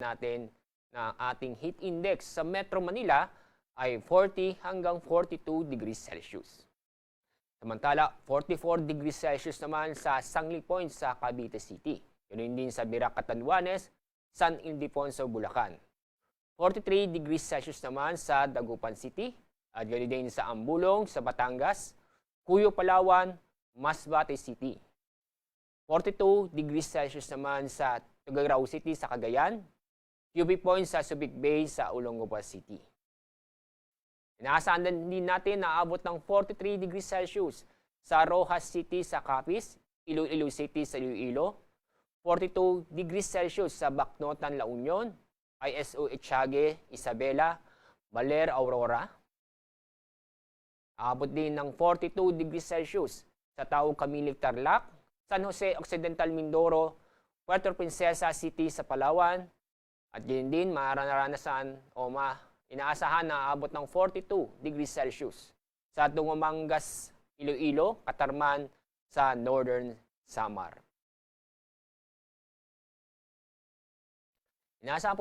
natin na ating heat index sa Metro Manila ay 40 hanggang 42 degrees Celsius. Samantala, 44 degrees Celsius naman sa Sangli Point sa Cavite City. Ganoon din sa Birac, Catanduanes, San Ildefonso, Bulacan. 43 degrees Celsius naman sa Dagupan City at ganoon din sa Ambulong sa Batangas, Cuyo, Palawan, Masbate City. 42 degrees Celsius naman sa Tuguegarao City sa Cagayan, QB Point sa Subic Bay sa Olongapo City. Inaasahan din natin na aabot ng 43 degrees Celsius sa Rojas City sa Capiz, Iloilo City sa Iloilo, 42 degrees Celsius sa Bacnotan, La Union, ISO Etiague, Isabela, Baler, Aurora. Aabot din ng 42 degrees Celsius sa Taong Kamilig, Tarlac, San Jose Occidental, Mindoro, Puerto Princesa City sa Palawan, at yun din mararanasan o inaasahan na aabot ng 42 degrees Celsius sa Tungumangas, Iloilo, Katarman sa Northern Samar. Inaasahan